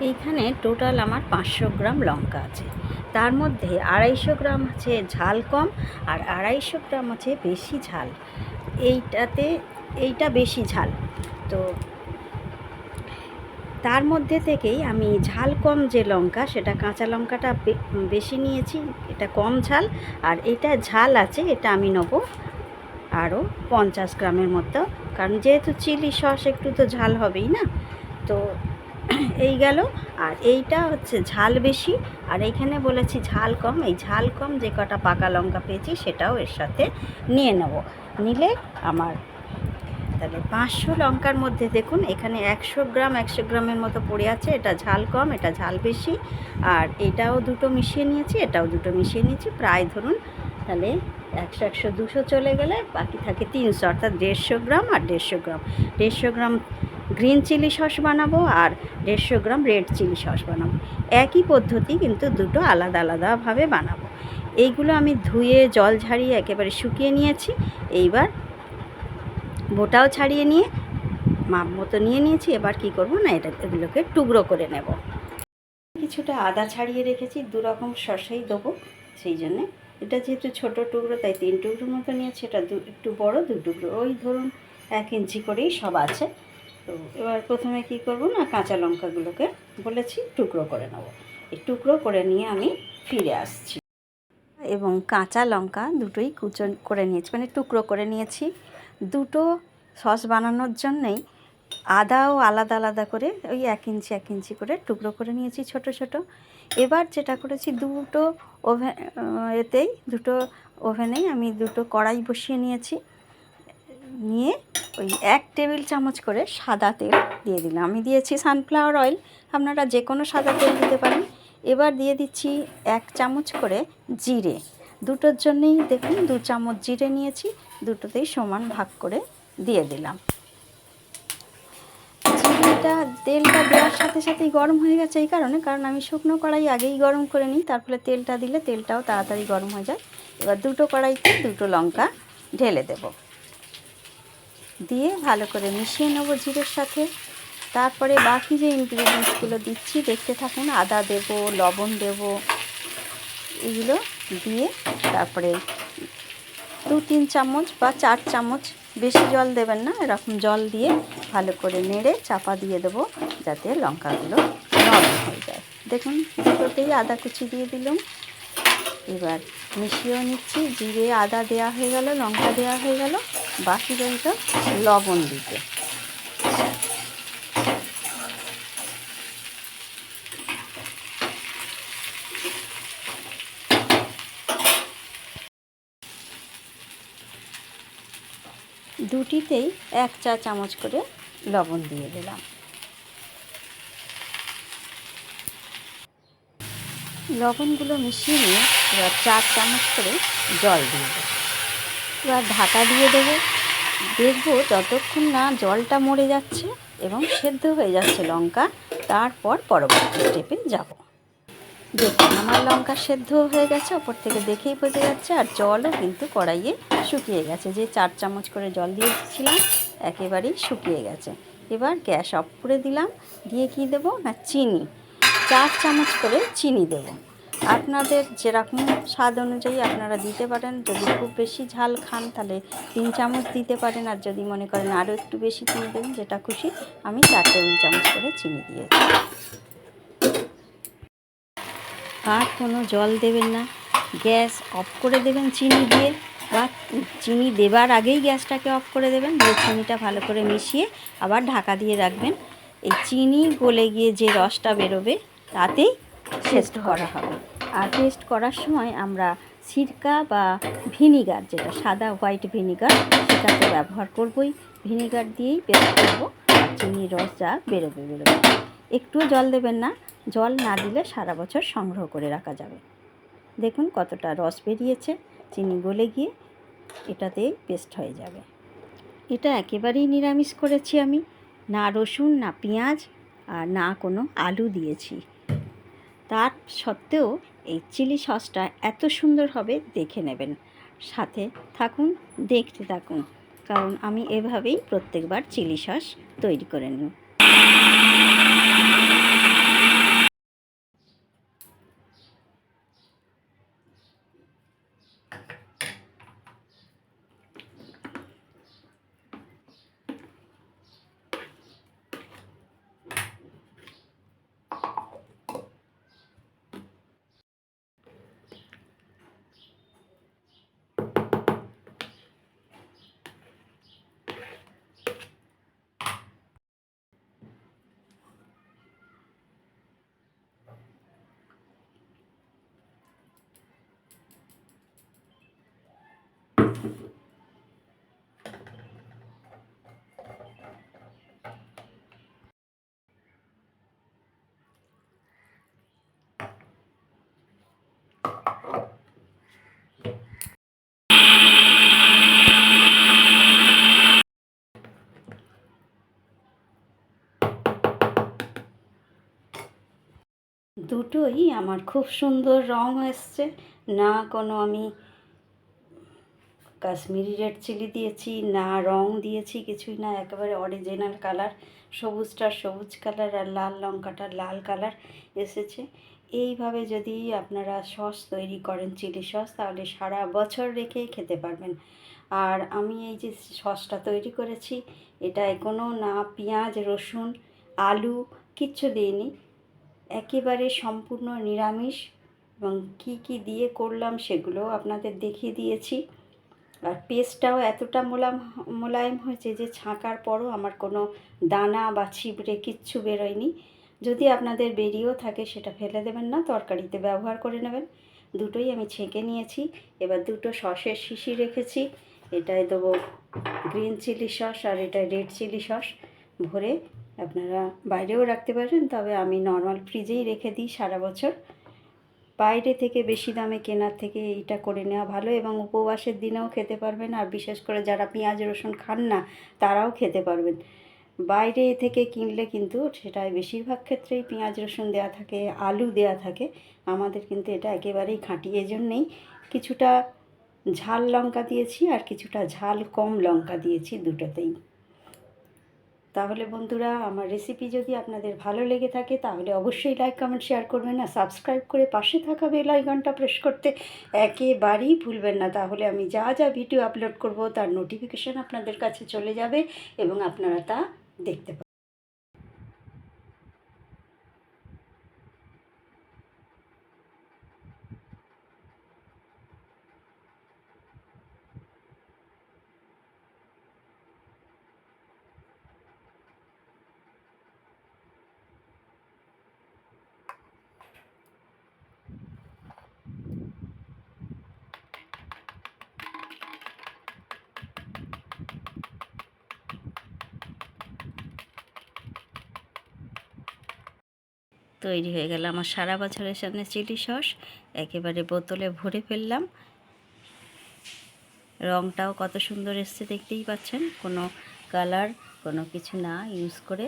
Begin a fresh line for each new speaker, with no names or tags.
এইখানে টোটাল আমার 500 গ্রাম লঙ্কা আছে। তার মধ্যে 250 গ্রাম আছে ঝাল কম আর 250 গ্রাম আছে বেশি ঝাল। এইটা বেশি ঝাল। তো তার মধ্যে থেকেই আমি ঝাল কম যে লঙ্কা, সেটা কাঁচা লঙ্কাটা বেশি নিয়েছি, এটা কম ঝাল। আর এটা ঝাল আছে, এটা আমি নেবো আরও 50 গ্রামের মতো, কারণ যেহেতু চিলি সস একটু তো ঝাল হবেই না। তো এই গেল। আর এইটা হচ্ছে ঝাল বেশি, আর এইখানে বলেছি ঝাল কম। এই ঝাল কম যে কটা পাকা লঙ্কা পেয়েছি সেটাও এর সাথে নিয়ে নেব। নিলে আমার তাহলে 500 লঙ্কার মধ্যে দেখুন এখানে 100 গ্রামের মতো পড়ে আছে। এটা ঝাল কম, এটা ঝাল বেশি। আর এটাও দুটো মিশিয়ে নিয়েছি, এটাও দুটো মিশিয়ে নিয়েছি। প্রায় ধরুন তাহলে 100 100 200 চলে গেলে বাকি থাকে 300, অর্থাৎ 150 গ্রাম আর 150 গ্রাম। 150 গ্রাম গ্রিন চিলি সস বানাবো আর 150 গ্রাম রেড চিলি সস বানাবো। একই পদ্ধতি, কিন্তু দুটো আলাদা আলাদাভাবে বানাবো। এইগুলো আমি ধুয়ে জল ঝারিয়ে একেবারে শুকিয়ে নিয়েছি। এইবার বোটাও ছাড়িয়ে নিয়ে মাপ মতো নিয়ে নিয়েছি। এবার কি করব না, এগুলোকে টুকরো করে নেব। কিছুটা আদা ছাড়িয়ে রেখেছি, 2 রকম সসেই দেবো, সেই জন্যে। এটা যেহেতু ছোটো টুকরো তাই 3 টুকরো মতো নিয়েছি। এটা একটু বড় 2 টুকরো, ওই ধরুন 1 ইঞ্চি করেই সব আছে। তো এবার প্রথমে কি করব না, কাঁচা লঙ্কাগুলোকে বলেছি টুকরো করে নেব। এই টুকরো করে নিয়ে আমি ফিরে আসছি। এবং কাঁচা লঙ্কা দুটোই কুচো করে নিয়েছি, মানে টুকরো করে নিয়েছি। দুটো সস বানানোর জন্যেই আদাও আলাদা আলাদা করে ওই 1 ইঞ্চি 1 ইঞ্চি করে টুকরো করে নিয়েছি ছোট ছোট। এবার যেটা করেছি, দুটো ওভেনেই আমি দুটো কড়াই বসিয়ে নিয়েছি। নিয়ে ওই 1 টেবিল চামচ করে সাদা তেল দিয়ে দিলাম। আমি দিয়েছি সানফ্লাওয়ার অয়েল, আপনারা যে কোনো সাদা তেল দিতে পারেন। এবার দিয়ে দিচ্ছি 1 চামচ করে জিরে। দুটোর জন্যেই দেখুন 2 চামচ জিরে নিয়েছি, দুটোতেই সমান ভাগ করে দিয়ে দিলাম। তেলটা দেওয়ার সাথে সাথেই গরম হয়ে গেছে এই কারণ আমি শুকনো কড়াই আগেই গরম করে নিই, তার ফলে তেলটা দিলে তেলটাও তাড়াতাড়ি গরম হয়ে যায়। এবার দুটো কড়াইতে দুটো লঙ্কা ঢেলে দেব, দিয়ে ভালো করে মিশিয়ে নেব জিরের সাথে। তারপরে বাকি যে ইনগ্রিডিয়েন্টসগুলো দিচ্ছি দেখতে থাকুন। আদা দেব, লবণ দেব, এগুলো দিয়ে তারপরে 2-3 চামচ বা 4 চামচ, বেশি জল দেবেন না, এরকম জল দিয়ে ভালো করে নেড়ে চাপা দিয়ে দেবো, যাতে লঙ্কাগুলো নরম হয়ে যায়। দেখুন দুটোতেই আদা কুচি দিয়ে দিলাম। এবার মিশিয়েও নিচ্ছি। জিরে আদা দেওয়া হয়ে গেল, লঙ্কা দেওয়া হয়ে গেল, বাকি রইল লবণ দিতে। দুটিতেই 1 চা চামচ করে লবণ দিয়ে দিলাম। লবণগুলো মিশিয়ে নিয়ে এবার 4 চামচ করে জল দিয়ে দেবো। এবার ঢাকা দিয়ে দেবো। দেখবো যতক্ষণ না জলটা মরে যাচ্ছে এবং সেদ্ধ হয়ে যাচ্ছে লঙ্কা, তারপর পরবর্তী স্টেপে যাব। দেখুন আমার লঙ্কা সেদ্ধ হয়ে গেছে, ওপর থেকে দেখেই বোঝা যাচ্ছে। আর জলও কিন্তু কড়াইয়ে শুকিয়ে গেছে, যে 4 চামচ করে জল দিয়েছিলাম একেবারেই শুকিয়ে গেছে। এবার গ্যাস অফ করে দিলাম। দিয়ে কি দেবো না, চিনি 4 চামচ করে চিনি দেব। আপনাদের যেরকম স্বাদ অনুযায়ী আপনারা দিতে পারেন। যদি খুব বেশি ঝাল খান তাহলে 3 চামচ দিতে পারেন, আর যদি মনে করেন আরও একটু বেশি চিনি দেবেন, যেটা খুশি। আমি 4 টেবিল চামচ করে চিনি দিয়েছি। আর কোনো জল দেবেন না, গ্যাস অফ করে দেবেন চিনি দিয়ে, বা চিনি দেবার আগেই গ্যাসটাকে অফ করে দেবেন। দিয়ে চিনিটা ভালো করে মিশিয়ে আবার ঢাকা দিয়ে রাখবেন। এই চিনি গলে গিয়ে যে রসটা বেরোবে তাতেই টেস্ট করা হবে। আর টেস্ট করার সময় আমরা সিরকা বা ভিনিগার, যেটা সাদা হোয়াইট ভিনিগার, সেটা তো ব্যবহার করবই। ভিনিগার দিয়েই পেস্ট করবো। আর চিনির রস যা বেরোবে। একটুও জল দেবেন না, জল না দিলে সারা বছর সংগ্রহ করে রাখা যাবে। দেখুন কতটা রস বেরিয়েছে, চিনি গলে গিয়ে এটাতেই পেস্ট হয়ে যাবে। এটা একেবারেই নিরামিষ করেছি আমি, না রসুন না পেঁয়াজ আর না কোনো আলু দিয়েছি। তার সত্ত্বেও এই চিলি সসটা এত সুন্দর হবে, দেখে নেবেন। সাথে থাকুন, দেখতে থাকুন, কারণ আমি এভাবেই প্রত্যেকবার চিলি সস তৈরি করে নিই। দুটোই আমার খুব সুন্দর রং এসছে, না কোনো আমি কাশ্মীরি রেড চিলি দিয়েছি, না রং দিয়েছি, কিছুই না, একেবারে অরিজিনাল কালার। সবুজটার সবুজ কালার আর লাল লঙ্কাটার লাল কালার এসেছে। এইভাবে যদি আপনারা সস তৈরি করেন, চিলি সস, তাহলে সারা বছর রেখে খেতে পারবেন। আর আমি এই যে সসটা তৈরি করেছি, এটায় কোনো না পেঁয়াজ, রসুন, আলু কিচ্ছু দিইনি, একেবারে সম্পূর্ণ নিরামিষ। এবং কি কি দিয়ে করলাম সেগুলোও আপনাদের দেখিয়ে দিয়েছি। আর পেস্টটাও এতটা মোলায়েম হয়েছে যে ছাঁকার পরও আমার কোনো দানা বা ছিবড়ে কিচ্ছু বেরোয়নি। যদি আপনাদের বেরিয়েও থাকে সেটা ফেলে দেবেন না, তরকারিতে ব্যবহার করে নেবেন। দুটোই আমি ছেঁকে নিয়েছি। এবার দুটো সসের শিশি রেখেছি, এটায় দেবো গ্রিন চিলি সস আর এটায় রেড চিলি সস ভরে। আপনারা বাইরেও রাখতে পারেন, তবে আমি নর্মাল ফ্রিজেই রেখে দিই সারা বছর। বাইরে থেকে বেশি দামে কেনার থেকে এইটা করে নেওয়া ভালো, এবং উপবাসের দিনেও খেতে পারবেন। আর বিশেষ করে যারা পেঁয়াজ রসুন খান না তারাও খেতে পারবেন। বাইরে থেকে কিনলে কিন্তু সেটায় বেশিরভাগ ক্ষেত্রেই পেঁয়াজ রসুন দেওয়া থাকে, আলু দেওয়া থাকে। আমাদের কিন্তু এটা একেবারেই খাঁটি। এজন্যেই কিছুটা ঝাল লঙ্কা দিয়েছি আর কিছুটা ঝাল কম লঙ্কা দিয়েছি দুটোতেই। তাহলে বন্ধুরা, আমার রেসিপি যদি আপনাদের ভালো লেগে থাকে তাহলে অবশ্যই লাইক কমেন্ট শেয়ার করবেন, আর সাবস্ক্রাইব করে পাশে থাকা বেল আইকনটা প্রেস করতে একেবারেই ভুলবেন না। তাহলে আমি যা যা ভিডিও আপলোড করব তার নোটিফিকেশান আপনাদের কাছে চলে যাবে এবং আপনারা তা দেখতে পাবেন। তৈরি হয়ে গেল আমার সারা বছরের সামনে চিলি সস। একেবারে বোতলে ভরে ফেললাম। রঙটাও কত সুন্দর এসছে দেখতেই পাচ্ছেন, কোনো কালার কোনো কিছু না ইউজ করে।